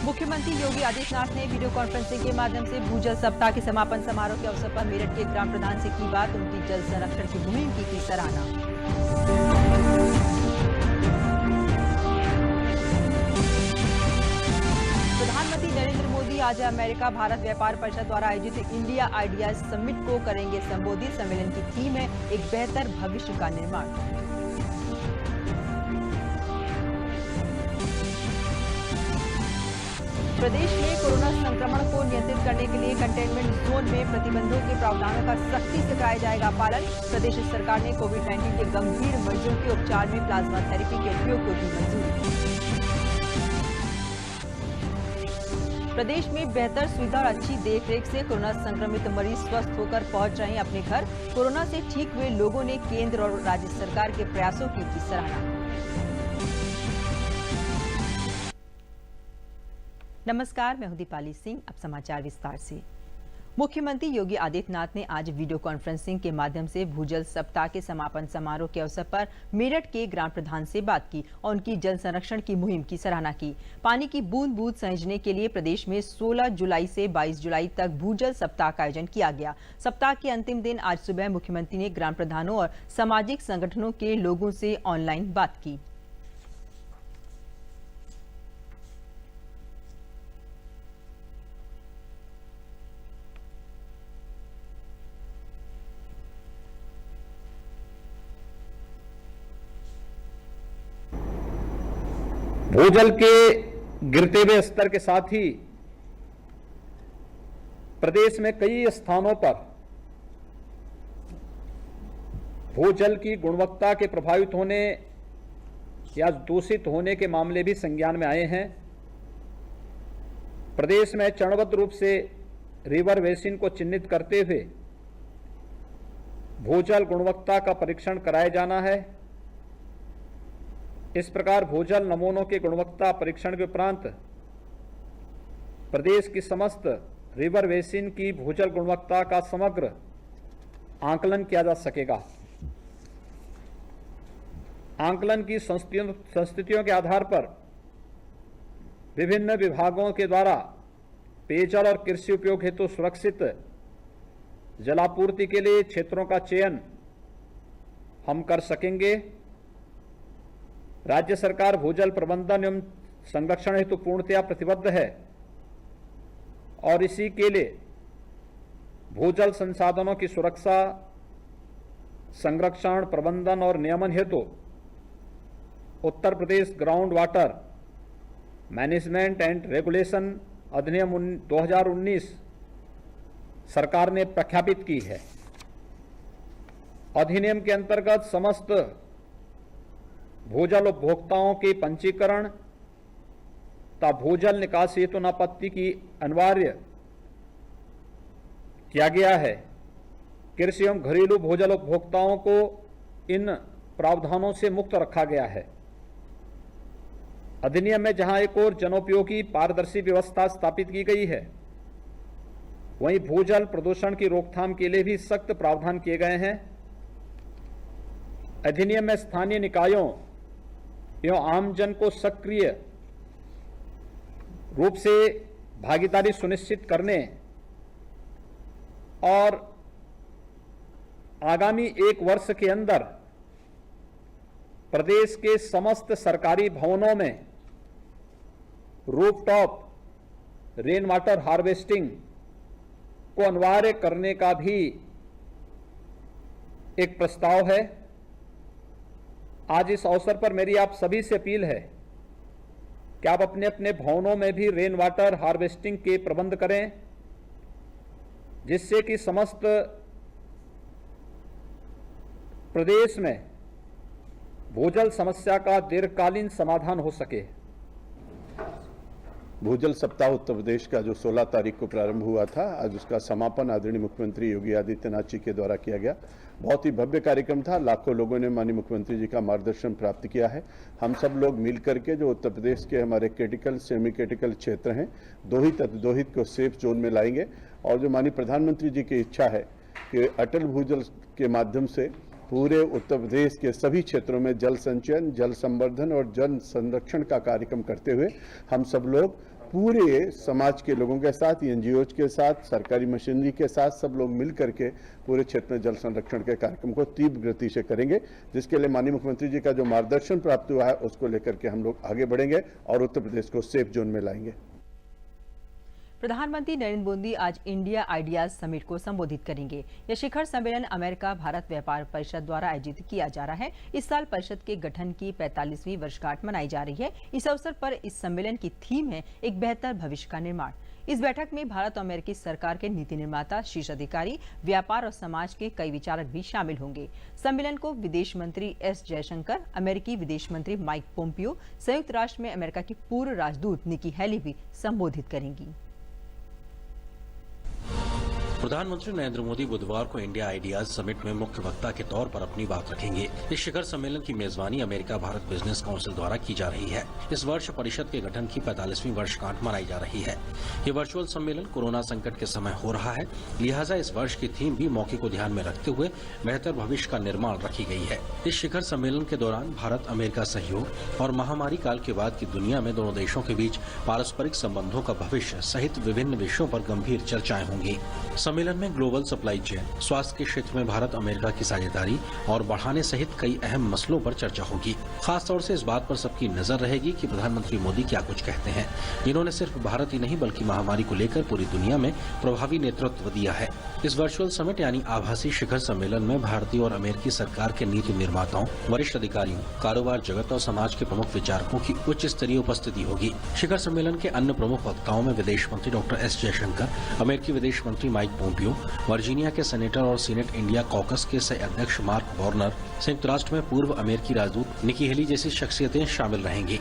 मुख्यमंत्री योगी आदित्यनाथ ने video conferencing के माध्यम से भूजल सप्ताह के समापन समारोह के अवसर पर मेरठ के ग्राम प्रधान से की बात। उनकी जल संरक्षण की मुहिम की सराहना। प्रधानमंत्री नरेंद्र मोदी आज अमेरिका भारत व्यापार परिषद द्वारा आयोजित इंडिया आइडियाज समिट को करेंगे संबोधित। सम्मेलन की थीम है एक बेहतर भविष्य का निर्माण। प्रदेश में कोरोना संक्रमण को नियंत्रित करने के लिए कंटेनमेंट जोन में प्रतिबंधों के प्रावधानों का सख्ती से कराया जाएगा पालन। प्रदेश सरकार ने कोविड-19 के गंभीर मरीजों के उपचार में प्लाज्मा थेरेपी के उपयोग को दी मंजूरी। प्रदेश में बेहतर सुविधा और अच्छी देखरेख से कोरोना संक्रमित मरीज स्वस्थ होकर पहुंच रहे हैं अपने घर। कोरोना से ठीक हुए लोगों ने केंद्र और राज्य सरकार के प्रयासों की सराहना। नमस्कार, मैं हूं दीपाली सिंह। अब समाचार विस्तार से। मुख्यमंत्री योगी आदित्यनाथ ने आज वीडियो कॉन्फ्रेंसिंग के माध्यम से भूजल सप्ताह के समापन समारोह के अवसर पर मेरठ के ग्राम प्रधान से बात की और उनकी जल संरक्षण की मुहिम की सराहना की। पानी की बूंद बूंद सहेजने के लिए प्रदेश में 16 जुलाई से 22 जुलाई तक भूजल सप्ताह का आयोजन किया गया। सप्ताह के अंतिम दिन आज सुबह मुख्यमंत्री ने ग्राम प्रधानों और सामाजिक संगठनों के लोगों से ऑनलाइन बात की। भूजल के गिरते हुए स्तर के साथ ही प्रदेश में कई स्थानों पर भूजल की गुणवत्ता के प्रभावित होने या दूषित होने के मामले भी संज्ञान में आए हैं। प्रदेश में चरणबद्ध रूप से रिवर बेसिन को चिन्हित करते हुए भूजल गुणवत्ता का परीक्षण कराया जाना है। इस प्रकार भूजल नमूनों के गुणवत्ता परीक्षण के उपरांत प्रदेश की समस्त रिवर बेसिन की भूजल गुणवत्ता का समग्र आकलन किया जा सकेगा। आकलन की संस्थितियों के आधार पर विभिन्न विभागों के द्वारा पेयजल और कृषि उपयोग हेतु सुरक्षित जलापूर्ति के लिए क्षेत्रों का चयन हम कर सकेंगे। राज्य सरकार भूजल प्रबंधन एवं संरक्षण हेतु पूर्णतया प्रतिबद्ध है और इसी के लिए भूजल संसाधनों की सुरक्षा, संरक्षण, प्रबंधन और नियमन हेतु Uttar Pradesh ground water management and regulation अधिनियम 2019 सरकार ने प्रख्यापित की है। अधिनियम के अंतर्गत समस्त भूजल उपभोक्ताओं के पंजीकरण तथा भूजल निकासी हेतु अनापत्ति की अनिवार्य किया गया है। कृषि एवं घरेलू भूजल उपभोक्ताओं को इन प्रावधानों से मुक्त रखा गया है। अधिनियम में जहां एक और जनोपयोगी पारदर्शी व्यवस्था स्थापित की गई है, वहीं भूजल प्रदूषण की रोकथाम के लिए भी सख्त प्रावधान किए गए हैं। अधिनियम में स्थानीय निकायों एवं आमजन को सक्रिय रूप से भागीदारी सुनिश्चित करने और आगामी 1 वर्ष के अंदर प्रदेश के समस्त सरकारी भवनों में रूफटॉप रेन वाटर हार्वेस्टिंग को अनिवार्य करने का भी एक प्रस्ताव है। आज इस अवसर पर मेरी आप सभी से अपील है कि आप अपने अपने भवनों में भी रेन वाटर हार्वेस्टिंग के प्रबंध करें, जिससे कि समस्त प्रदेश में भूजल समस्या का दीर्घकालीन समाधान हो सके। भूजल सप्ताह उत्तर प्रदेश का जो 16 तारीख को प्रारंभ हुआ था, आज उसका समापन आदरणीय मुख्यमंत्री योगी आदित्यनाथ जी के द्वारा किया गया। बहुत ही भव्य कार्यक्रम था। लाखों लोगों ने माननीय मुख्यमंत्री जी का मार्गदर्शन प्राप्त किया है। हम सब लोग मिल करके जो उत्तर प्रदेश के हमारे क्रिटिकल सेमी क्रिटिकल क्षेत्र हैं, दोहित अतिदोहित को सेफ जोन में लाएंगे। और जो माननीय प्रधानमंत्री जी की इच्छा है कि अटल भूजल के माध्यम से पूरे उत्तर प्रदेश के सभी क्षेत्रों में जल संचयन, जल संवर्धन और जल संरक्षण का कार्यक्रम करते हुए हम सब लोग पूरे समाज के लोगों के साथ, एनजीओ के साथ, सरकारी मशीनरी के साथ सब लोग मिल करके पूरे क्षेत्र में जल संरक्षण के कार्यक्रम को तीव्र गति से करेंगे, जिसके लिए माननीय मुख्यमंत्री जी का जो मार्गदर्शन प्राप्त हुआ है उसको लेकर के हम लोग आगे बढ़ेंगे और उत्तर प्रदेश को सेफ जोन में लाएंगे। प्रधानमंत्री नरेंद्र मोदी आज इंडिया आइडियाज समिट को संबोधित करेंगे। यह शिखर सम्मेलन अमेरिका भारत व्यापार परिषद द्वारा आयोजित किया जा रहा है। इस साल परिषद के गठन की 45वीं वर्षगांठ मनाई जा रही है। इस अवसर पर इस सम्मेलन की थीम है एक बेहतर भविष्य का निर्माण। इस बैठक में भारत और अमेरिकी सरकार के नीति निर्माता, शीर्ष अधिकारी, व्यापार और समाज के कई विचारक भी शामिल होंगे। सम्मेलन को विदेश मंत्री एस जयशंकर, अमेरिकी विदेश मंत्री माइक पोम्पियो, संयुक्त राष्ट्र में अमेरिका की पूर्व राजदूत निकी हैली भी संबोधित करेंगी। प्रधानमंत्री नरेंद्र मोदी बुधवार को इंडिया आइडियाज समिट में मुख्य वक्ता के तौर पर अपनी बात रखेंगे। इस शिखर सम्मेलन की मेजबानी अमेरिका भारत बिजनेस काउंसिल द्वारा की जा रही है। इस वर्ष परिषद के गठन की 45वीं वर्षगांठ मनाई जा रही है। ये वर्चुअल सम्मेलन कोरोना संकट के समय हो रहा है, लिहाजा इस वर्ष की थीम भी मौके को ध्यान में रखते हुए बेहतर भविष्य का निर्माण रखी गई है। इस शिखर सम्मेलन के दौरान भारत अमेरिका सहयोग और महामारी काल के बाद की दुनिया में दोनों देशों के बीच पारस्परिक संबंधों का भविष्य सहित विभिन्न विषयों पर गंभीर चर्चाएं होंगी। सम्मेलन में ग्लोबल सप्लाई चेन, स्वास्थ्य के क्षेत्र में भारत अमेरिका की साझेदारी और बढ़ाने सहित कई अहम मसलों पर चर्चा होगी। खास तौर से इस बात पर सबकी नजर रहेगी कि प्रधानमंत्री मोदी क्या कुछ कहते हैं। इन्होंने सिर्फ भारत ही नहीं बल्कि महामारी को लेकर पूरी दुनिया में प्रभावी नेतृत्व दिया है। इस वर्चुअल समिट यानी आभासी शिखर सम्मेलन में भारतीय और अमेरिकी सरकार के नीति निर्माताओं, वरिष्ठ अधिकारियों, कारोबार जगत और समाज के प्रमुख विचारकों की उच्च स्तरीय उपस्थिति होगी। शिखर सम्मेलन के अन्य प्रमुख वक्ताओं में विदेश मंत्री डॉक्टर एस जयशंकर, अमेरिकी विदेश मंत्री माइक पोम्पियो, वर्जीनिया के सेनेटर और सीनेट इंडिया कॉकस के सह अध्यक्ष मार्क वार्नर, संयुक्त राष्ट्र में पूर्व अमेरिकी राजदूत निकी हेली जैसी शख्सियतें शामिल रहेंगी।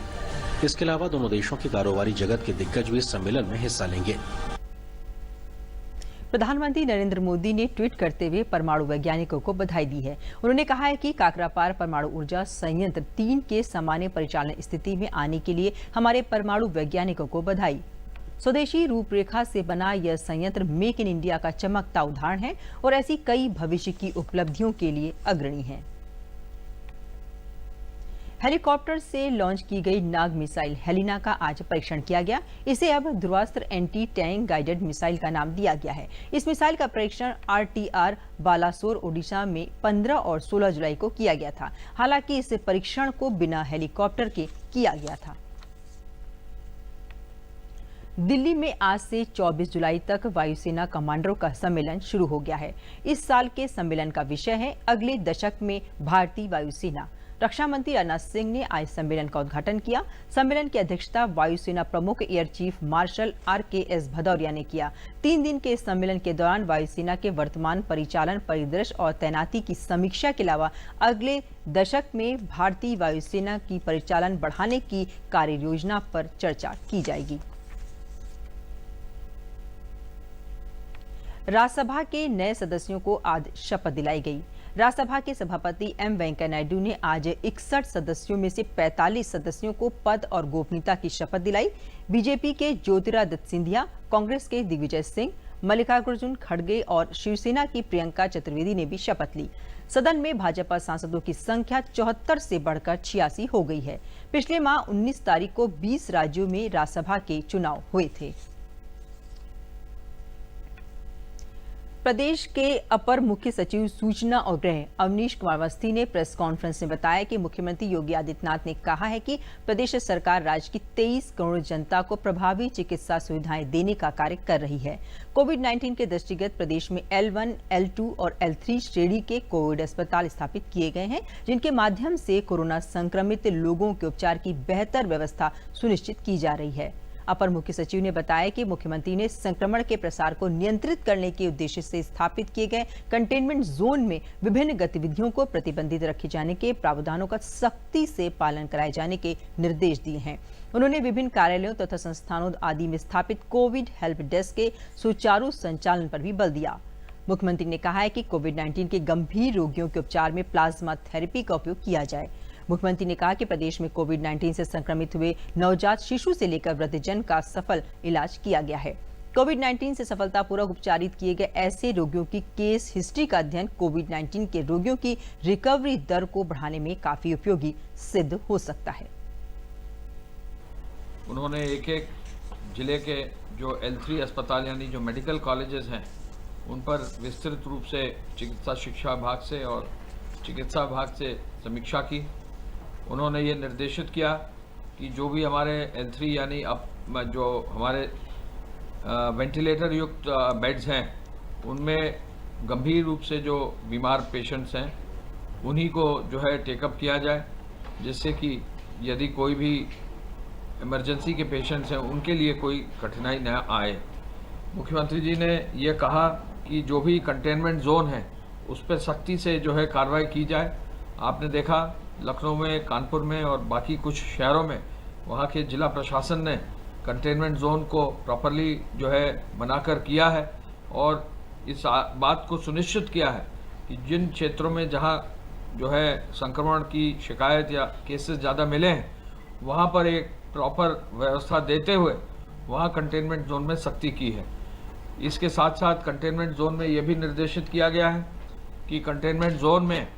इसके अलावा दोनों देशों के कारोबारी जगत के दिग्गज भी इस सम्मेलन में हिस्सा लेंगे। प्रधानमंत्री नरेंद्र मोदी ने ट्वीट करते हुए परमाणु वैज्ञानिकों को बधाई दी है। उन्होंने कहा है कि काकरापार परमाणु ऊर्जा संयंत्र 3 के सामान्य परिचालन स्थिति में आने के लिए हमारे परमाणु वैज्ञानिकों को बधाई। स्वदेशी रूपरेखा से बना यह संयंत्र मेक इन इंडिया का चमकता उदाहरण है और ऐसी कई भविष्य की उपलब्धियों के लिए अग्रणी है। हेलीकॉप्टर से लॉन्च की गई नाग मिसाइल हेलिना का आज परीक्षण किया गया। इसे अब Dhruvastra anti tank guided missile का नाम दिया गया है। इस मिसाइल का परीक्षण RTR बालासोर ओडिशा में 15 और 16 जुलाई को किया गया था। हालांकि इस परीक्षण को बिना हेलीकॉप्टर के किया गया था। दिल्ली में आज से 24 जुलाई तक वायुसेना कमांडरों का सम्मेलन शुरू हो गया है। इस साल के सम्मेलन का विषय है अगले दशक में भारतीय वायुसेना। रक्षा मंत्री राजनाथ सिंह ने आज सम्मेलन का उद्घाटन किया। सम्मेलन की अध्यक्षता वायुसेना प्रमुख air chief marshal RKS Bhadauria ने किया। 3 दिन के इस सम्मेलन के दौरान वायुसेना के वर्तमान परिचालन परिदृश्य और तैनाती की समीक्षा के अलावा अगले दशक में भारतीय वायुसेना की परिचालन बढ़ाने की कार्य योजना पर चर्चा की जाएगी। राज्यसभा के नए सदस्यों को आज शपथ दिलाई गई। राज्यसभा के सभापति M वेंकैया नायडू ने आज 61 सदस्यों में से 45 सदस्यों को पद और गोपनीयता की शपथ दिलाई। बीजेपी के ज्योतिरादित्य सिंधिया, कांग्रेस के दिग्विजय सिंह, मल्लिकार्जुन खड़गे और शिवसेना की प्रियंका चतुर्वेदी ने भी शपथ ली। सदन में भाजपा सांसदों की संख्या 74 से बढ़कर 86 हो गई है। पिछले माह 19 तारीख को 20 राज्यों में राज्यसभा के चुनाव हुए थे। प्रदेश के अपर मुख्य सचिव सूचना और गृह अवनीश कुमार अवस्थी ने प्रेस कॉन्फ्रेंस में बताया कि मुख्यमंत्री योगी आदित्यनाथ ने कहा है कि प्रदेश सरकार राज्य की 23 करोड़ जनता को प्रभावी चिकित्सा सुविधाएं देने का कार्य कर रही है। कोविड-19 के दृष्टिगत प्रदेश में L1, L2 और L3 श्रेणी के कोविड अस्पताल स्थापित किए गए हैं, जिनके माध्यम से कोरोना संक्रमित लोगों के उपचार की बेहतर व्यवस्था सुनिश्चित की जा रही है। अपर मुख्य सचिव ने बताया कि मुख्यमंत्री ने संक्रमण के प्रसार को नियंत्रित करने के उद्देश्य से स्थापित किए गए कंटेनमेंट जोन में विभिन्न गतिविधियों को प्रतिबंधित रखे जाने के प्रावधानों का सख्ती से पालन कराए जाने के निर्देश दिए हैं। उन्होंने विभिन्न कार्यालयों तथा संस्थानों आदि में स्थापित कोविड हेल्प डेस्क के सुचारू संचालन पर भी बल दिया। मुख्यमंत्री ने कहा है कि कोविड-19 के गंभीर रोगियों के उपचार में प्लाज्मा थेरेपी का उपयोग किया जाए। मुख्यमंत्री ने कहा कि प्रदेश में कोविड-19 से संक्रमित हुए नवजात शिशु से लेकर वृद्धजन का सफल इलाज किया गया है। कोविड-19 से सफलतापूर्वक उपचारित किए गए ऐसे रोगियों की केस हिस्ट्री का अध्ययन कोविड-19 के रोगियों की रिकवरी दर को बढ़ाने में काफी उपयोगी सिद्ध हो सकता है। उन्होंने एक एक जिले के जो L3 अस्पताल यानी जो मेडिकल कॉलेजेस हैं उन पर विस्तृत रूप से चिकित्सा शिक्षा विभाग से और चिकित्सा विभाग से समीक्षा की। उन्होंने ये निर्देशित किया कि जो भी हमारे L3 यानी अब जो हमारे वेंटिलेटर युक्त बेड्स हैं उनमें गंभीर रूप से जो बीमार पेशेंट्स हैं उन्हीं को जो है टेकअप किया जाए, जिससे कि यदि कोई भी इमरजेंसी के पेशेंट्स हैं उनके लिए कोई कठिनाई न आए। मुख्यमंत्री जी ने ये कहा कि जो भी कंटेनमेंट जोन है उस पर सख्ती से जो है कार्रवाई की जाए। आपने देखा लखनऊ में, कानपुर में और बाकी कुछ शहरों में वहाँ के जिला प्रशासन ने कंटेनमेंट जोन को प्रॉपरली जो है बनाकर किया है और इस बात को सुनिश्चित किया है कि जिन क्षेत्रों में जहाँ जो है संक्रमण की शिकायत या केसेस ज़्यादा मिले हैं वहाँ पर एक प्रॉपर व्यवस्था देते हुए वहाँ कंटेनमेंट जोन में सख्ती की है। इसके साथ साथ कंटेनमेंट जोन में ये भी निर्देशित किया गया है कि कंटेनमेंट जोन में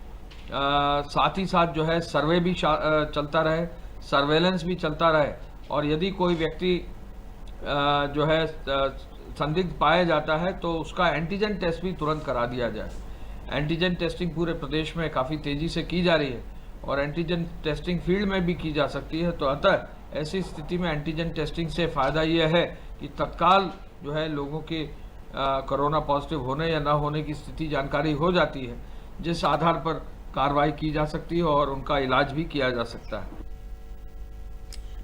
साथ ही साथ जो है सर्वे भी चलता रहे, सर्वेलेंस भी चलता रहे और यदि कोई व्यक्ति जो है संदिग्ध पाया जाता है तो उसका एंटीजन टेस्ट भी तुरंत करा दिया जाए। एंटीजन टेस्टिंग पूरे प्रदेश में काफ़ी तेज़ी से की जा रही है और एंटीजन टेस्टिंग फील्ड में भी की जा सकती है। तो अतः ऐसी स्थिति में एंटीजन टेस्टिंग से फ़ायदा ये है कि तत्काल जो है लोगों के कोरोना पॉजिटिव होने या ना होने की स्थिति जानकारी हो जाती है, जिस आधार पर कार्रवाई की जा सकती है और उनका इलाज भी किया जा सकता है।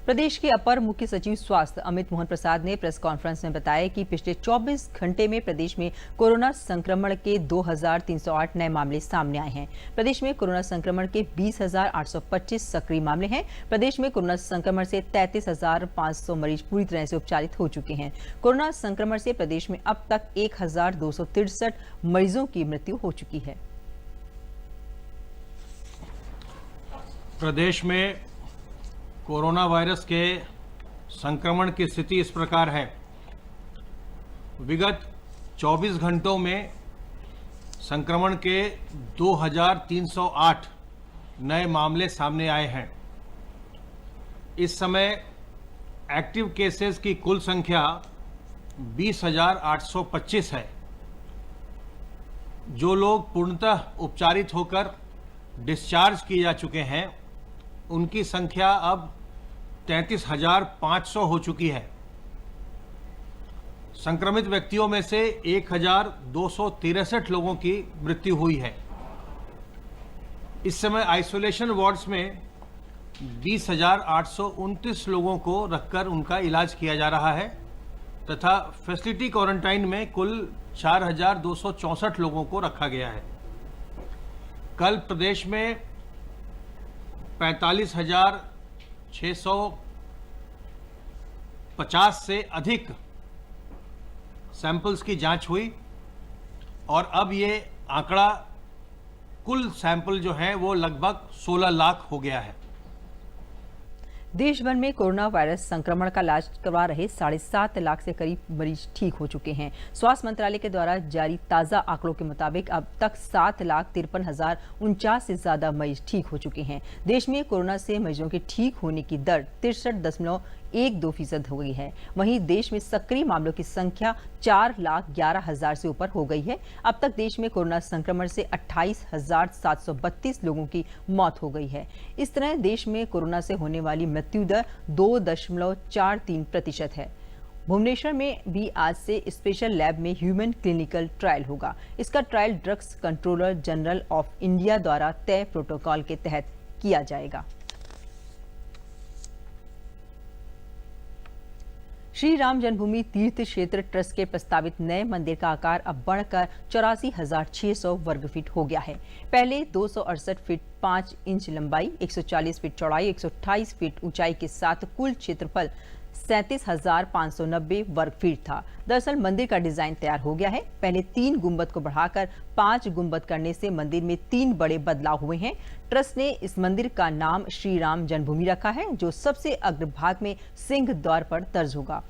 प्रदेश के अपर मुख्य सचिव स्वास्थ्य अमित मोहन प्रसाद ने प्रेस कॉन्फ्रेंस में बताया कि पिछले 24 घंटे में प्रदेश में कोरोना संक्रमण के 2308 नए मामले सामने आए हैं। प्रदेश में कोरोना संक्रमण के 20,825 सक्रिय मामले हैं। प्रदेश में कोरोना संक्रमण से 33,500 मरीज पूरी तरह से उपचारित हो चुके हैं। कोरोना संक्रमण से प्रदेश में अब तक 1,263 मरीजों की मृत्यु हो चुकी है। प्रदेश में कोरोना वायरस के संक्रमण की स्थिति इस प्रकार है। विगत 24 घंटों में संक्रमण के 2,308 नए मामले सामने आए हैं। इस समय एक्टिव केसेस की कुल संख्या 20,825 है। जो लोग पूर्णतः उपचारित होकर डिस्चार्ज किए जा चुके हैं उनकी संख्या अब 33,500 हो चुकी है। संक्रमित व्यक्तियों में से 1,263 लोगों की मृत्यु हुई है। इस समय आइसोलेशन वार्ड्स में 20,829 लोगों को रखकर उनका इलाज किया जा रहा है तथा फैसिलिटी क्वारंटाइन में कुल 4,264 लोगों को रखा गया है। कल प्रदेश में 45,650 से अधिक सैंपल्स की जांच हुई और अब ये आंकड़ा कुल सैंपल जो है वो लगभग 16 लाख हो गया है। देश भर में कोरोना वायरस संक्रमण का इलाज करवा रहे 7.5 लाख से करीब मरीज ठीक हो चुके हैं। स्वास्थ्य मंत्रालय के द्वारा जारी ताजा आंकड़ों के मुताबिक अब तक 7,53,049 से ज्यादा मरीज ठीक हो चुके हैं। देश में कोरोना से मरीजों के ठीक होने की दर 63.12% हो गई है। वहीं देश में सक्रिय मामलों की संख्या 4,11,000 से ऊपर हो गई है। अब तक देश में कोरोना संक्रमण से 28,732 लोगों की मौत हो गई है। इस तरह देश में कोरोना से होने वाली मृत्यु दर 2.43% है। भुवनेश्वर में भी आज से स्पेशल लैब में ह्यूमन क्लिनिकल ट्रायल होगा। इसका trial drugs controller general of India द्वारा तय प्रोटोकॉल के तहत किया जाएगा। श्री राम जन्मभूमि तीर्थ क्षेत्र ट्रस्ट के प्रस्तावित नए मंदिर का आकार अब बढ़कर 84,600 वर्ग फीट हो गया है। पहले 268 फीट 5 इंच लंबाई, 140 फीट चौड़ाई, 128 फीट ऊंचाई के साथ कुल क्षेत्रफल 37,590 वर्ग फीट था। दरअसल मंदिर का डिजाइन तैयार हो गया है। पहले 3 गुंबद को बढ़ाकर 5 गुंबद करने से मंदिर में 3 बड़े बदलाव हुए हैं। ट्रस्ट ने इस मंदिर का नाम श्री राम जन्मभूमि रखा है, जो सबसे अग्रभाग में सिंह द्वार पर दर्ज होगा।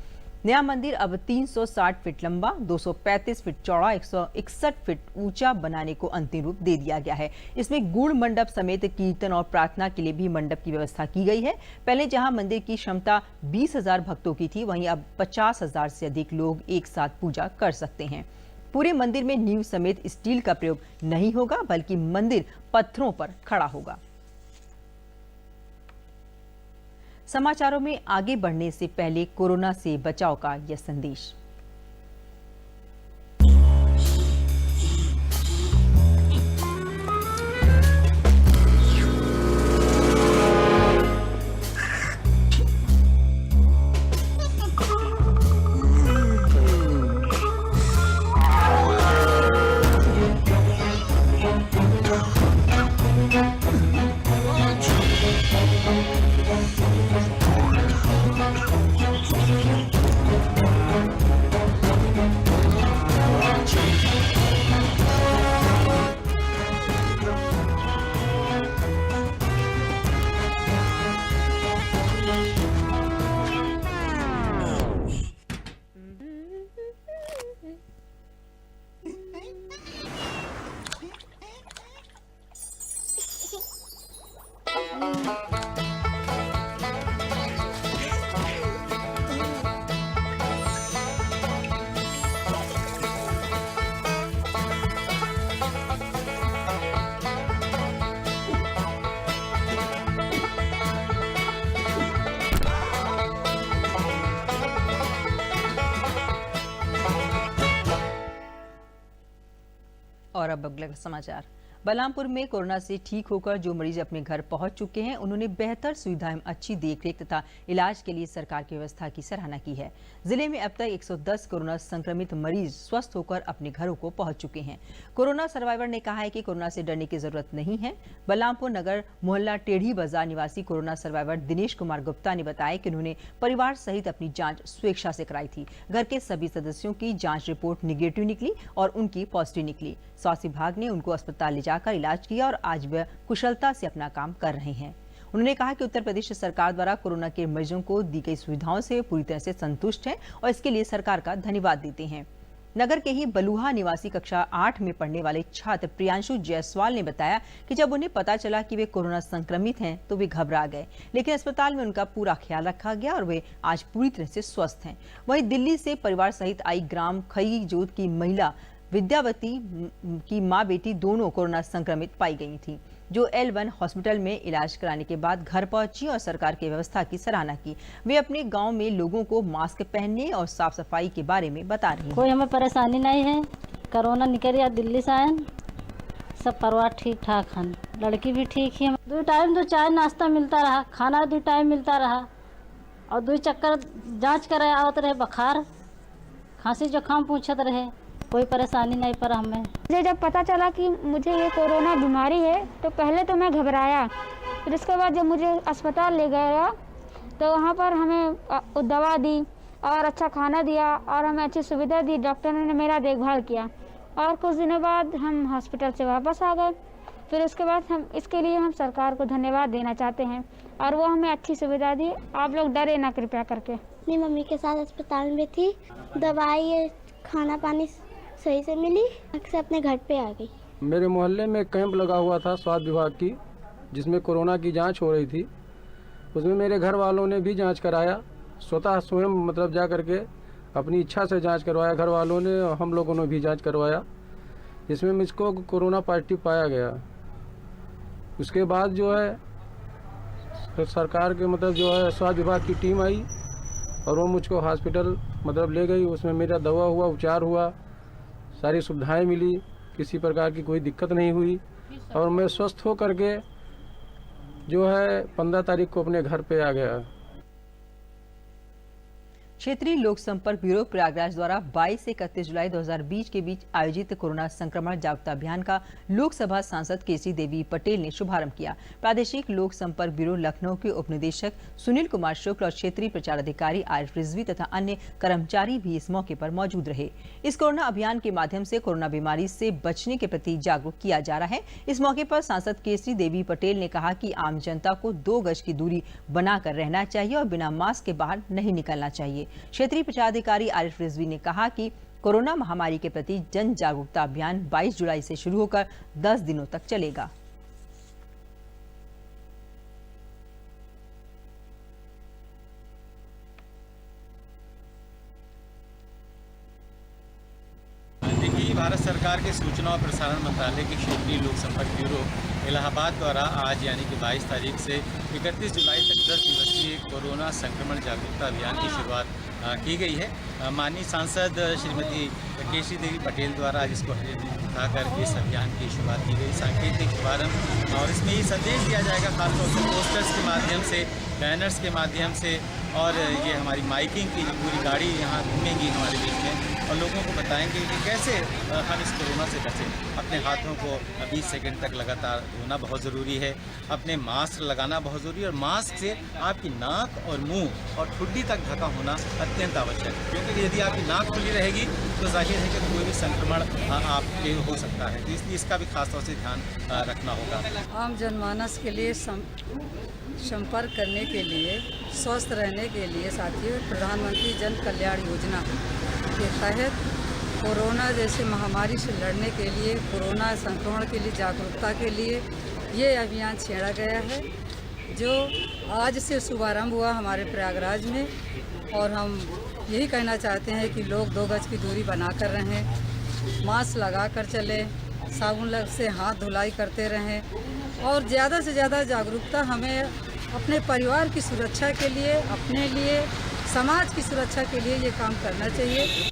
नया मंदिर अब 360 फीट लंबा, 235 फीट चौड़ा, 161 फीट ऊंचा बनाने को अंतिम रूप दे दिया गया है। इसमें गुड़ मंडप समेत कीर्तन और प्रार्थना के लिए भी मंडप की व्यवस्था की गई है। पहले जहां मंदिर की क्षमता 20,000 भक्तों की थी, वहीं अब 50,000 से अधिक लोग एक साथ पूजा कर सकते हैं। पूरे मंदिर में नींव समेत स्टील का प्रयोग नहीं होगा, बल्कि मंदिर पत्थरों पर खड़ा होगा। समाचारों में आगे बढ़ने से पहले कोरोना से बचाव का यह संदेश। और अब अगला समाचार। बलरामपुर में कोरोना से ठीक होकर जो मरीज अपने घर पहुंच चुके हैं, उन्होंने बेहतर सुविधाएं, अच्छी देखरेख तथा इलाज के लिए सरकार की व्यवस्था की सराहना की है। जिले में अब तक 110 कोरोना संक्रमित मरीज स्वस्थ होकर अपने घरों को पहुंच चुके हैं। कोरोना सर्वाइवर ने कहा है कि कोरोना से डरने की जरूरत नहीं है। बलरामपुर नगर मोहल्ला टेढ़ी बाजार निवासी कोरोना सर्वाइवर दिनेश कुमार गुप्ता ने बताया कि उन्होंने परिवार सहित अपनी जांच स्वेच्छा से कराई थी। घर के सभी सदस्यों की जांच रिपोर्ट निगेटिव निकली और उनकी पॉजिटिव निकली। स्वास्थ्य विभाग ने उनको अस्पताल ले जाकर इलाज किया और आज वह कुशलता से अपना काम कर रहे हैं। उन्होंने कहा कि उत्तर प्रदेश सरकार द्वारा कोरोना के मरीजों को दी गई सुविधाओं से पूरी तरह से संतुष्ट हैं और इसके लिए सरकार का धन्यवाद देते हैं। नगर के ही बलुहा निवासी कक्षा 8 में पढ़ने वाले छात्र प्रियांशु जायसवाल ने बताया कि जब उन्हें पता चला कि वे कोरोना संक्रमित हैं तो वे घबरा गए, लेकिन अस्पताल में उनका पूरा ख्याल रखा गया और वे आज पूरी तरह से स्वस्थ हैं। वहीं दिल्ली से परिवार सहित आई ग्राम खई जोत की महिला विद्यावती की मां बेटी दोनों कोरोना संक्रमित पाई गई थी, जो L1 हॉस्पिटल में इलाज कराने के बाद घर पहुंची और सरकार की व्यवस्था की सराहना की। वे अपने गांव में लोगों को मास्क पहनने और साफ सफाई के बारे में बता रही हैं। कोई हमें परेशानी नहीं है। कोरोना निकल या दिल्ली से आए, सब परिवार ठीक ठाक है, लड़की भी ठीक है। 2 टाइम तो चाय नाश्ता मिलता रहा, खाना 2 टाइम मिलता रहा और 2 चक्कर जाँच करे आवत रहे, बुखार खांसी जुकाम पूछत रहे, कोई परेशानी नहीं पर हमें। मुझे जब पता चला कि मुझे ये कोरोना बीमारी है तो पहले तो मैं घबराया, फिर उसके बाद जब मुझे अस्पताल ले गया तो वहाँ पर हमें दवा दी और अच्छा खाना दिया और हमें अच्छी सुविधा दी। डॉक्टर ने मेरा देखभाल किया और कुछ दिनों बाद हम हॉस्पिटल से वापस आ गए। फिर उसके बाद हम इसके लिए हम सरकार को धन्यवाद देना चाहते हैं और वो हमें अच्छी सुविधा दी। आप लोग डरे ना कृपया करके। अपनी मम्मी के साथ अस्पताल में थी, दवाई खाना पानी सही से मिली, अक्सर अपने घर पे आ गई। मेरे मोहल्ले में कैंप लगा हुआ था स्वास्थ्य विभाग की, जिसमें कोरोना की जांच हो रही थी। उसमें मेरे घर वालों ने भी जांच कराया, स्वयं मतलब जा करके अपनी इच्छा से जांच करवाया। घर वालों ने और हम लोगों ने भी जांच करवाया, जिसमें मुझको कोरोना पॉजिटिव पाया गया। उसके बाद जो है सरकार के मतलब जो है स्वास्थ्य विभाग की टीम आई और वो मुझको हॉस्पिटल मतलब ले गई। उसमें मेरा दवा हुआ, उपचार हुआ, सारी सुविधाएं मिली, किसी प्रकार की कोई दिक्कत नहीं हुई और मैं स्वस्थ हो करके जो है 15 तारीख को अपने घर पे आ गया। क्षेत्रीय लोक संपर्क ब्यूरो प्रयागराज द्वारा 22 से 31 जुलाई 2020 के बीच आयोजित कोरोना संक्रमण जागरूकता अभियान का लोकसभा सांसद केसी देवी पटेल ने शुभारंभ किया। प्रादेशिक लोक संपर्क ब्यूरो लखनऊ के उप निदेशक सुनील कुमार शुक्ल और क्षेत्रीय प्रचार अधिकारी आरिफ रिजवी तथा अन्य कर्मचारी भी इस मौके पर मौजूद रहे। इस कोरोना अभियान के माध्यम से कोरोना बीमारी से बचने के प्रति जागरूक किया जा रहा है। इस मौके पर सांसद केसी देवी पटेल ने कहा कि आम जनता को 2 गज की दूरी बनाकर रहना चाहिए और बिना मास्क के बाहर नहीं निकलना चाहिए। क्षेत्रीय प्रचार अधिकारी आरिफ रिजवी ने कहा कि कोरोना महामारी के प्रति जन जागरूकता अभियान 22 जुलाई से शुरू होकर 10 दिनों तक चलेगा। देखिए, भारत सरकार के सूचना और प्रसारण मंत्रालय के क्षेत्रीय लोक संपर्क ब्यूरो इलाहाबाद द्वारा आज यानी कि 22 तारीख से 31 जुलाई तक 10 दिवसीय कोरोना संक्रमण जागरूकता अभियान की शुरुआत की गई है। माननीय सांसद श्रीमती केसी देवी पटेल द्वारा आज इसको हरी झंडी दिखाकर इस अभियान की शुरुआत की गई। सांकेतिक शुभारंभ और इसमें ये संदेश दिया जाएगा खासतौर से पोस्टर्स के माध्यम से, बैनर्स के माध्यम से, और ये हमारी माइकिंग की जो पूरी गाड़ी यहाँ घूमेंगी हमारे बीच में और लोगों को बताएंगे कि कैसे हम इस कोरोना से बचें। अपने हाथों को 20 सेकंड तक लगातार धोना बहुत ज़रूरी है, अपने मास्क लगाना बहुत ज़रूरी है और मास्क से आपकी नाक और मुंह और ठुड्डी तक ढका होना अत्यंत आवश्यक है, क्योंकि यदि आपकी नाक खुली रहेगी तो जाहिर है कि कोई भी संक्रमण आपके हो सकता है। तो इसलिए इसका भी खासतौर से ध्यान रखना होगा। आम जनमानस के लिए संपर्क करने के लिए, स्वस्थ रहने के लिए साथियों, प्रधानमंत्री जन कल्याण योजना के तहत कोरोना जैसे महामारी से लड़ने के लिए, कोरोना संक्रमण के लिए जागरूकता के लिए ये अभियान छेड़ा गया है, जो आज से शुभारंभ हुआ हमारे प्रयागराज में। और हम यही कहना चाहते हैं कि लोग 2 गज की दूरी बनाकर रहें, मास्क लगा कर चलें, साबुन से हाथ धुलाई करते रहें और ज़्यादा से ज़्यादा जागरूकता हमें अपने परिवार की सुरक्षा के लिए, अपने लिए, समाज की सुरक्षा के लिए ये काम करना चाहिए।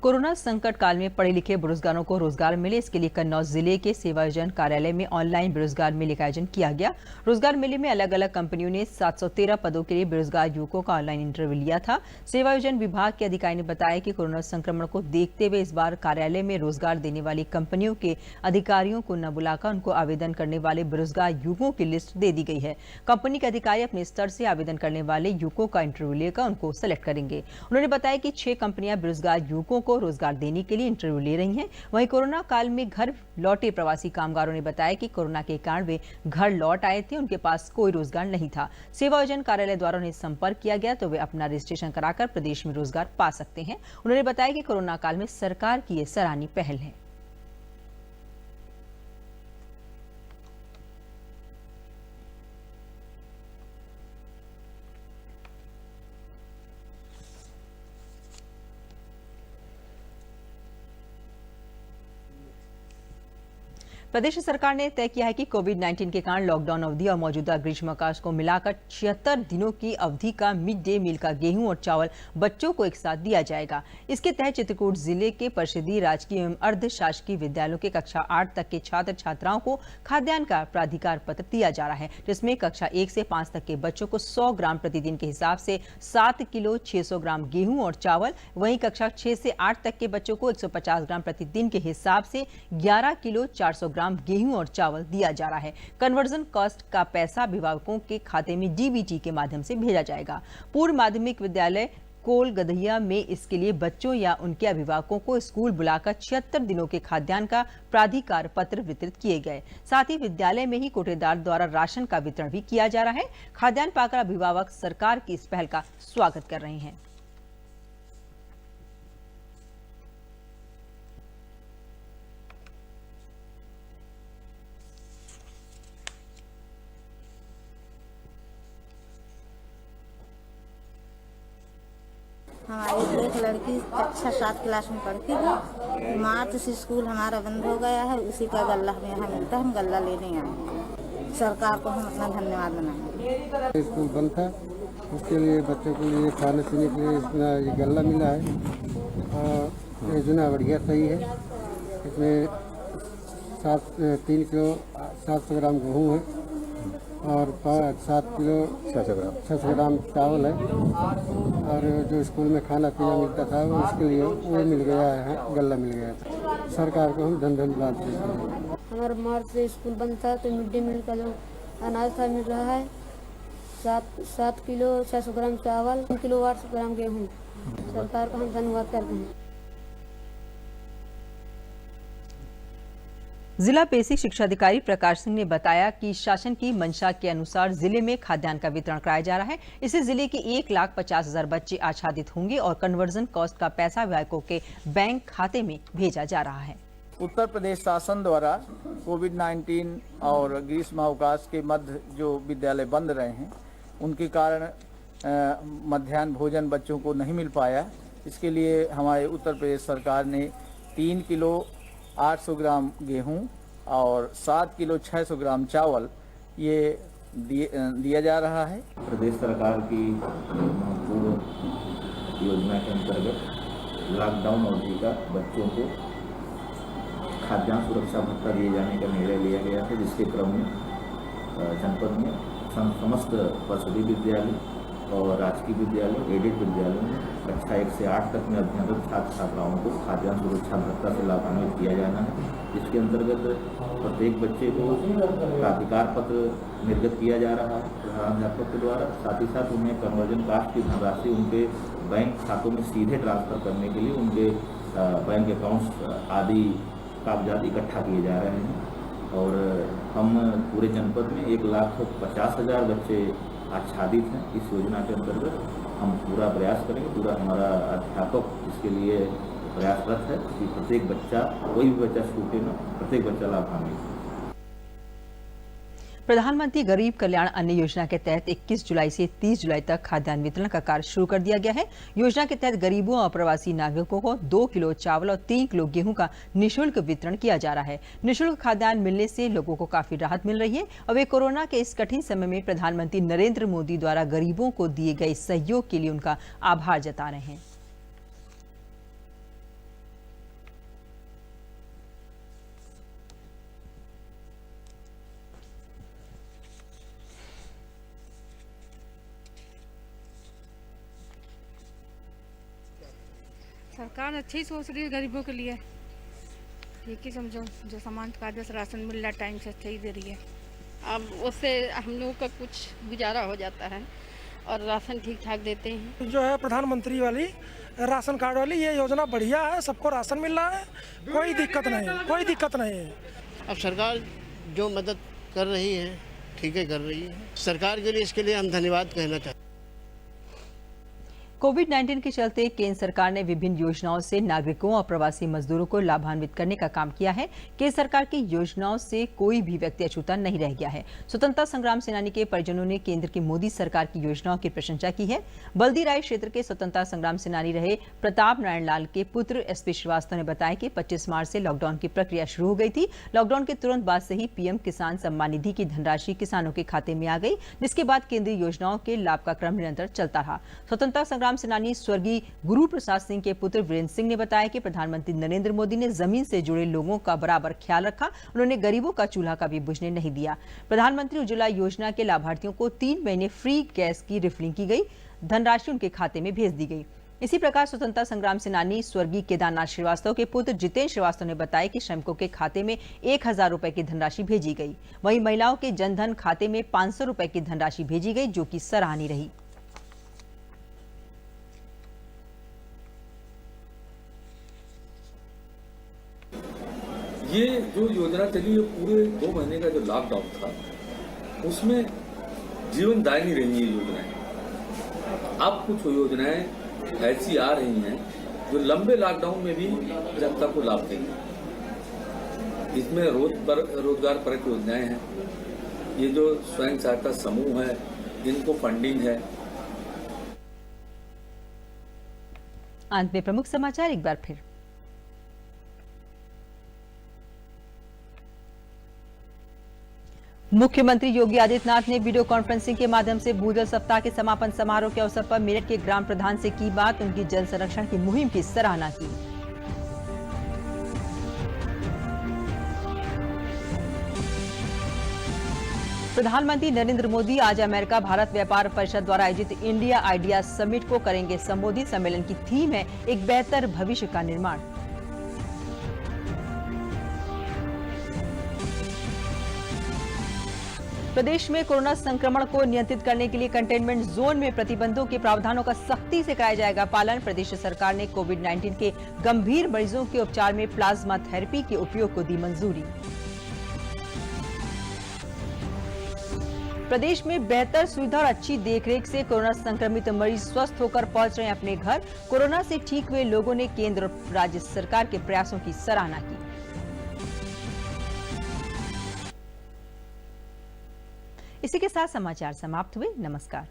कोरोना संकट काल में पढ़े लिखे बेरोजगारों को रोजगार मिले, इसके लिए कन्नौज जिले के सेवायोजन कार्यालय में ऑनलाइन बेरोजगार मेले का आयोजन किया गया। रोजगार मेले में अलग अलग कंपनियों ने 713 पदों के लिए बेरोजगार युवकों का ऑनलाइन इंटरव्यू लिया था। सेवायोजन विभाग के अधिकारी ने बताया कि कोरोना संक्रमण को देखते हुए इस बार कार्यालय में रोजगार देने वाली कंपनियों के अधिकारियों को न बुलाकर उनको आवेदन करने वाले बेरोजगार युवकों की लिस्ट दे दी गई है। कंपनी के अधिकारी अपने स्तर से आवेदन करने वाले युवकों का इंटरव्यू लेकर उनको सेलेक्ट करेंगे। उन्होंने बताया कि 6 कंपनियां बेरोजगार युवकों को रोजगार देने के लिए इंटरव्यू ले रही हैं। वहीं कोरोना काल में घर लौटे प्रवासी कामगारों ने बताया कि कोरोना के कारण वे घर लौट आए थे, उनके पास कोई रोजगार नहीं था। सेवायोजन कार्यालय द्वारा उन्हें संपर्क किया गया तो वे अपना रजिस्ट्रेशन कराकर प्रदेश में रोजगार पा सकते हैं। उन्होंने बताया कि कोरोना काल में सरकार की ये सराहनीय पहल है। प्रदेश सरकार ने तय किया है कि कोविड-19 के कारण लॉकडाउन अवधि और मौजूदा ग्रीष्मावकाश को मिलाकर 76 दिनों की अवधि का मिड डे मील का गेहूं और चावल बच्चों को एक साथ दिया जाएगा। इसके तहत चित्रकूट जिले के परिषदीय, राजकीय एवं अर्ध शासकीय विद्यालयों के कक्षा 8 तक के छात्र छात्राओं को खाद्यान्न का प्राधिकार पत्र दिया जा रहा है, जिसमें कक्षा 1 से 5 तक के बच्चों को 100 ग्राम प्रतिदिन के हिसाब से 7 किलो 600 ग्राम गेहूं और चावल, वहीं कक्षा 6 से 8 तक के बच्चों को 150 ग्राम प्रतिदिन के हिसाब से 11 किलो 400 ग्राम गेहूं और चावल दिया जा रहा है। कन्वर्जन कॉस्ट का पैसा अभिभावकों के खाते में डीबीटी के माध्यम से भेजा जाएगा। पूर्व माध्यमिक विद्यालय कोल गदहिया में इसके लिए बच्चों या उनके अभिभावकों को स्कूल बुलाकर 76 दिनों के खाद्यान्न का प्राधिकार पत्र वितरित किए गए। साथ ही विद्यालय में ही कोटेदार द्वारा राशन का वितरण भी किया जा रहा है। खाद्यान्न पाकर अभिभावक सरकार की इस पहल का स्वागत कर रहे हैं। हमारी एक लड़की कक्षा 7 क्लास में पढ़ती थी। मार्च से स्कूल हमारा बंद हो गया है, उसी का गल्ला हमें यहाँ मिलता है, हम गल्ला लेने आए। सरकार को हम अपना धन्यवाद मनाएंगे। स्कूल बंद था, उसके लिए बच्चों के लिए खाने पीने के लिए इतना ये गल्ला मिला है और योजना बढ़िया सही है। इसमें 3 किलो 700 ग्राम गेहूँ है और 7 किलो 600 ग्राम चावल है और जो स्कूल में खाना पीना मिलता था वो उसके लिए वो मिल गया है, गल्ला मिल गया था। सरकार को हम धन्यवाद देते हैं। हमारा मार्च से स्कूल बंद था तो मिड डे मील का जो अनाज था मिल रहा है। 7 किलो 600 ग्राम चावल, 3 किलो 800 ग्राम गेहूँ। सरकार का हम धन्यवाद करते हैं। जिला बेसिक शिक्षा अधिकारी प्रकाश सिंह ने बताया कि शासन की मंशा के अनुसार जिले में खाद्यान्न का वितरण कराया जा रहा है। इससे जिले के 1,50,000 बच्चे आच्छादित होंगे और कन्वर्जन कॉस्ट का पैसा विधायकों के बैंक खाते में भेजा जा रहा है। उत्तर प्रदेश शासन द्वारा कोविड-19 और ग्रीष्म अवकाश के मध्य जो विद्यालय बंद रहे हैं उनके कारण मध्याह्न भोजन बच्चों को नहीं मिल पाया। इसके लिए हमारे उत्तर प्रदेश सरकार ने 3 किलो 800 ग्राम गेहूं और 7 किलो 600 ग्राम चावल ये दिया जा रहा है। प्रदेश सरकार की महत्वपूर्ण योजना के अंतर्गत लॉकडाउन अवधि का बच्चों को खाद्यान्न सुरक्षा भत्ता दिए जाने का निर्णय लिया गया है, जिसके क्रम में जनपद में समस्त परिषदीय विद्यालय और राजकीय विद्यालय, एडेड विद्यालयों में कक्षा 1 से 8 तक में अध्ययनरत छात्र छात्राओं को खाद्यान्न सुरक्षा भत्ता से लाभान्वित किया जाना है। इसके अंतर्गत प्रत्येक बच्चे को प्राधिकार पत्र निर्गत किया जा रहा है प्रधानाध्यापक के द्वारा। साथ ही साथ उन्हें कन्वर्जन कास्ट की धनराशि उनके बैंक खातों में सीधे ट्रांसफर करने के लिए उनके बैंक अकाउंट्स आदि कागजात इकट्ठा किए जा रहे हैं और हम पूरे जनपद में 1,50,000 बच्चे आच्छादित हैं। इस योजना के अंतर्गत हम पूरा प्रयास करेंगे, पूरा हमारा अध्यापक इसके लिए प्रयासरत है कि प्रत्येक बच्चा, कोई भी बच्चा छूटे न, प्रत्येक बच्चा लाभान्वित हो। प्रधानमंत्री गरीब कल्याण अन्न योजना के तहत 21 जुलाई से 30 जुलाई तक खाद्यान्न वितरण का कार्य शुरू कर दिया गया है। योजना के तहत गरीबों और प्रवासी नागरिकों को 2 किलो चावल और 3 किलो गेहूं का निःशुल्क वितरण किया जा रहा है। निःशुल्क खाद्यान्न मिलने से लोगों को काफी राहत मिल रही है और वे कोरोना के इस कठिन समय में प्रधानमंत्री नरेंद्र मोदी द्वारा गरीबों को दिए गए सहयोग के लिए उनका आभार जता रहे हैं। सरकार अच्छी सोच रही है गरीबों के लिए, ठीक ही समझो। जो सामान कायदे से राशन मिल रहा है टाइम से अच्छा ही दे रही है। अब उससे हम लोगों का कुछ गुजारा हो जाता है और राशन ठीक ठाक देते हैं। जो है प्रधानमंत्री वाली राशन कार्ड वाली ये योजना बढ़िया है, सबको राशन मिल रहा है, कोई दिक्कत नहीं है, कोई दिक्कत नहीं है। अब सरकार जो मदद कर रही है ठीक है कर रही है। सरकार के लिए इसके लिए हम धन्यवाद कहना चाहते हैं। कोविड-19 के चलते केंद्र सरकार ने विभिन्न योजनाओं से नागरिकों और प्रवासी मजदूरों को लाभान्वित करने का काम किया है। केंद्र सरकार की योजनाओं से कोई भी व्यक्ति अछूता नहीं रह गया है। स्वतंत्रता संग्राम सेनानी के परिजनों ने केंद्र की मोदी सरकार की योजनाओं की प्रशंसा की है। बल्दी राय क्षेत्र के स्वतंत्रता संग्राम सेनानी रहे प्रताप नारायण लाल के पुत्र एसपी श्रीवास्तव ने बताया कि 25 मार्च से लॉकडाउन की प्रक्रिया शुरू हो गई थी। लॉकडाउन के तुरंत बाद से ही पीएम किसान सम्मान निधि की धनराशि किसानों के खाते में आ गई, जिसके बाद केंद्रीय योजनाओं के लाभ का क्रम निरंतर चलता रहा। स्वतंत्रता संग्राम सेनानी स्वर्गीय गुरु प्रसाद सिंह के पुत्र वीरेंद्र सिंह ने बताया कि प्रधानमंत्री नरेंद्र मोदी ने जमीन से जुड़े लोगों का बराबर ख्याल रखा। उन्होंने गरीबों का चूल्हा कभी बुझने नहीं दिया। प्रधानमंत्री उज्ज्वला योजना के लाभार्थियों को 3 महीने फ्री गैस की रिफिलिंग की गई, धनराशि उनके खाते में भेज दी गई। इसी प्रकार स्वतंत्रता संग्राम सेनानी स्वर्गीय केदारनाथ श्रीवास्तव के पुत्र जितेंद्र श्रीवास्तव ने बताया कि श्रमिकों के खाते में 1,000 रुपए की धनराशि भेजी गई। वहीं महिलाओं के जनधन खाते में 500 रुपए की धनराशि भेजी गई, जो कि सराहनीय रही। ये जो योजना चली है पूरे 2 महीने का जो लॉकडाउन था उसमें जीवनदायिनी रही ये योजनाएं। अब कुछ योजनाएं ऐसी आ रही हैं जो लंबे लॉकडाउन में भी जनता को लाभ देंगी। इसमें रोजगार परक योजनाएं हैं, ये जो स्वयं सहायता समूह है इनको फंडिंग है। अंत में प्रमुख समाचार एक बार फिर। मुख्यमंत्री योगी आदित्यनाथ ने वीडियो कॉन्फ्रेंसिंग के माध्यम से भूजल सप्ताह के समापन समारोह के अवसर पर मेरठ के ग्राम प्रधान से की बात। उनकी जल संरक्षण की मुहिम की सराहना की। प्रधानमंत्री नरेंद्र मोदी आज अमेरिका भारत व्यापार परिषद द्वारा आयोजित इंडिया आइडियाज समिट को करेंगे संबोधित। सम्मेलन की थीम है एक बेहतर भविष्य का निर्माण। प्रदेश में कोरोना संक्रमण को नियंत्रित करने के लिए कंटेनमेंट जोन में प्रतिबंधों के प्रावधानों का सख्ती से कराया जाएगा पालन। प्रदेश सरकार ने कोविड-19 के गंभीर मरीजों के उपचार में प्लाज्मा थेरेपी के उपयोग को दी मंजूरी। प्रदेश में बेहतर सुविधा और अच्छी देखरेख से कोरोना संक्रमित मरीज स्वस्थ होकर पहुंच रहे हैं अपने घर। कोरोना से ठीक हुए लोगों ने केंद्र और राज्य सरकार के प्रयासों की सराहना की। इसी के साथ समाचार समाप्त हुए। नमस्कार।